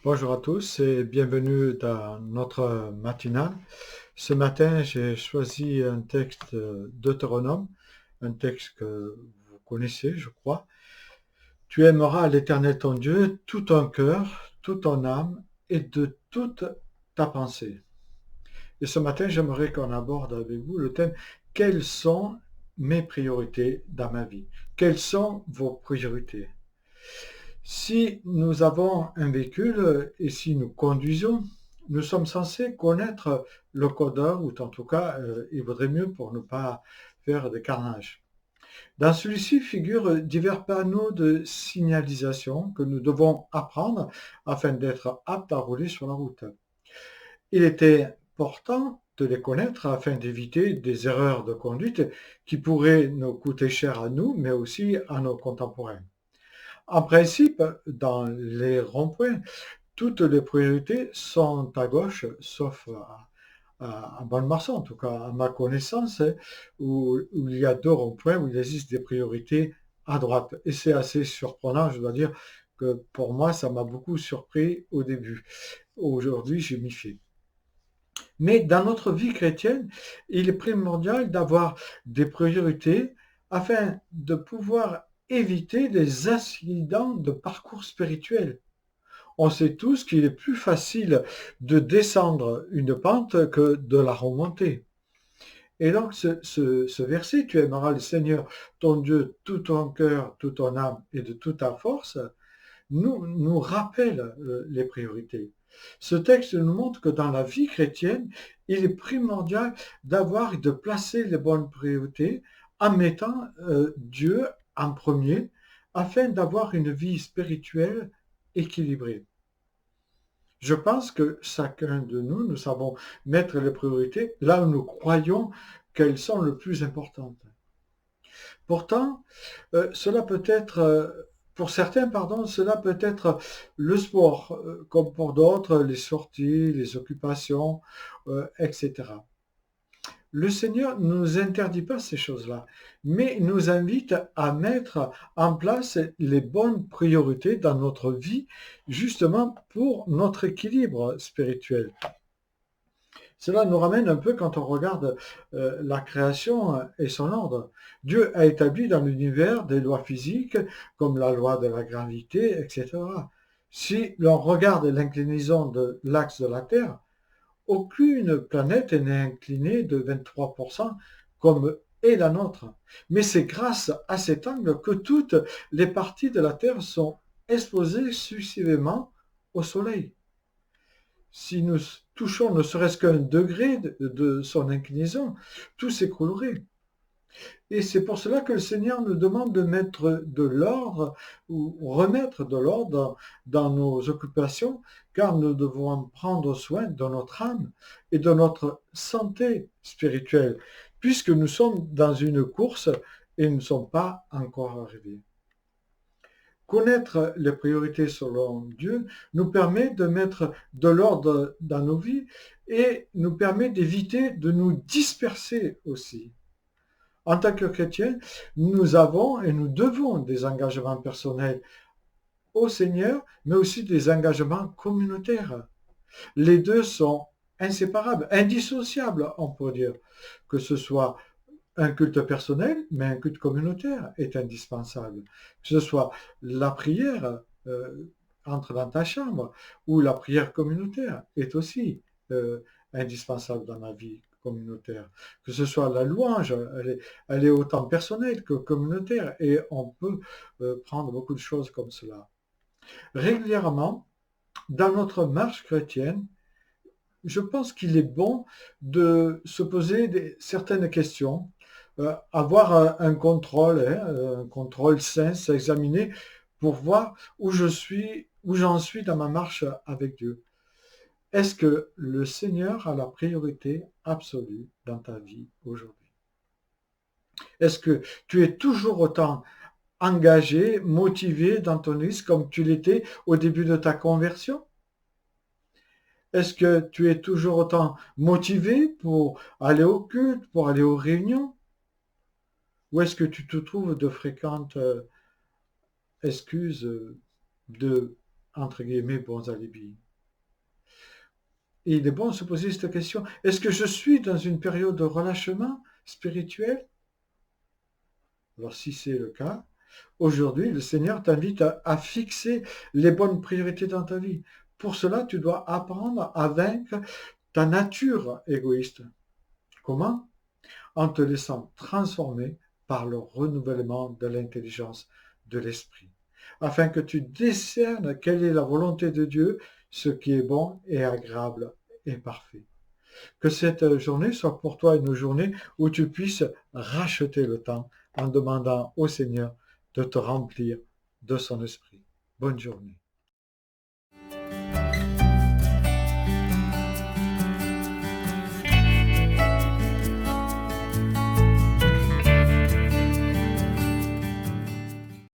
Bonjour à tous et bienvenue dans notre matinale. Ce matin, j'ai choisi un texte d'Eutéronome, un texte que vous connaissez, je crois. Tu aimeras l'Éternel ton Dieu tout ton cœur, toute ton âme et de toute ta pensée. Et ce matin, j'aimerais qu'on aborde avec vous le thème quelles sont mes priorités dans ma vie? Quelles sont vos priorités? Si nous avons un véhicule et si nous conduisons, nous sommes censés connaître le codeur, ou en tout cas, il vaudrait mieux pour ne pas faire de carnage. Dans celui-ci figurent divers panneaux de signalisation que nous devons apprendre afin d'être aptes à rouler sur la route. Il était important de les connaître afin d'éviter des erreurs de conduite qui pourraient nous coûter cher à nous, mais aussi à nos contemporains. En principe, dans les ronds-points, toutes les priorités sont à gauche, sauf à Bonne-Marsan, en tout cas à ma connaissance, hein, où il y a deux ronds-points où il existe des priorités à droite. Et c'est assez surprenant, je dois dire que pour moi, ça m'a beaucoup surpris au début. Aujourd'hui, je m'y fais. Mais dans notre vie chrétienne, il est primordial d'avoir des priorités afin de pouvoir éviter les accidents de parcours spirituel. On sait tous qu'il est plus facile de descendre une pente que de la remonter. Et donc ce verset, tu aimeras le Seigneur, ton Dieu, tout ton cœur, toute ton âme et de toute ta force, nous rappelle les priorités. Ce texte nous montre que dans la vie chrétienne, il est primordial d'avoir et de placer les bonnes priorités en mettant Dieu en premier afin d'avoir une vie spirituelle équilibrée. Je pense que chacun de nous, nous savons mettre les priorités là où nous croyons qu'elles sont le plus importantes. Pourtant, cela peut être, pour certains, pardon, cela peut être le sport, comme pour d'autres, les sorties, les occupations, etc. Le Seigneur ne nous interdit pas ces choses-là, mais nous invite à mettre en place les bonnes priorités dans notre vie, justement pour notre équilibre spirituel. Cela nous ramène un peu quand on regarde la création et son ordre. Dieu a établi dans l'univers des lois physiques comme la loi de la gravité, etc. Si l'on regarde l'inclinaison de l'axe de la Terre, aucune planète n'est inclinée de 23% comme est la nôtre. Mais c'est grâce à cet angle que toutes les parties de la Terre sont exposées successivement au Soleil. Si nous touchons ne serait-ce qu'un degré de son inclinaison, tout s'écroulerait. Et c'est pour cela que le Seigneur nous demande de mettre de l'ordre ou remettre de l'ordre dans nos occupations, car nous devons prendre soin de notre âme et de notre santé spirituelle, puisque nous sommes dans une course et nous ne sommes pas encore arrivés. Connaître les priorités selon Dieu nous permet de mettre de l'ordre dans nos vies et nous permet d'éviter de nous disperser aussi. En tant que chrétiens, nous avons et nous devons des engagements personnels au Seigneur, mais aussi des engagements communautaires. Les deux sont inséparables, indissociables, on peut dire, que ce soit un culte personnel, mais un culte communautaire est indispensable. Que ce soit la prière entre dans ta chambre ou la prière communautaire est aussi indispensable dans la vie communautaire. Que ce soit la louange, elle est autant personnelle que communautaire et on peut prendre beaucoup de choses comme cela. Régulièrement, dans notre marche chrétienne, je pense qu'il est bon de se poser certaines questions, avoir un contrôle, hein, un contrôle sain, s'examiner pour voir où je suis, où j'en suis dans ma marche avec Dieu. Est-ce que le Seigneur a la priorité absolue dans ta vie aujourd'hui? Est-ce que tu es toujours autant engagé, motivé dans ton Église comme tu l'étais au début de ta conversion? Est-ce que tu es toujours autant motivé pour aller au culte, pour aller aux réunions? Ou est-ce que tu te trouves de fréquentes excuses de entre guillemets, bons alibis. Et il est bon de se poser cette question. Est-ce que je suis dans une période de relâchement spirituel? Alors si c'est le cas, aujourd'hui, le Seigneur t'invite à fixer les bonnes priorités dans ta vie. Pour cela, tu dois apprendre à vaincre ta nature égoïste. Comment? En te laissant transformer par le renouvellement de l'intelligence de l'esprit, afin que tu discernes quelle est la volonté de Dieu, ce qui est bon et agréable et parfait. Que cette journée soit pour toi une journée où tu puisses racheter le temps en demandant au Seigneur de te remplir de son esprit. Bonne journée.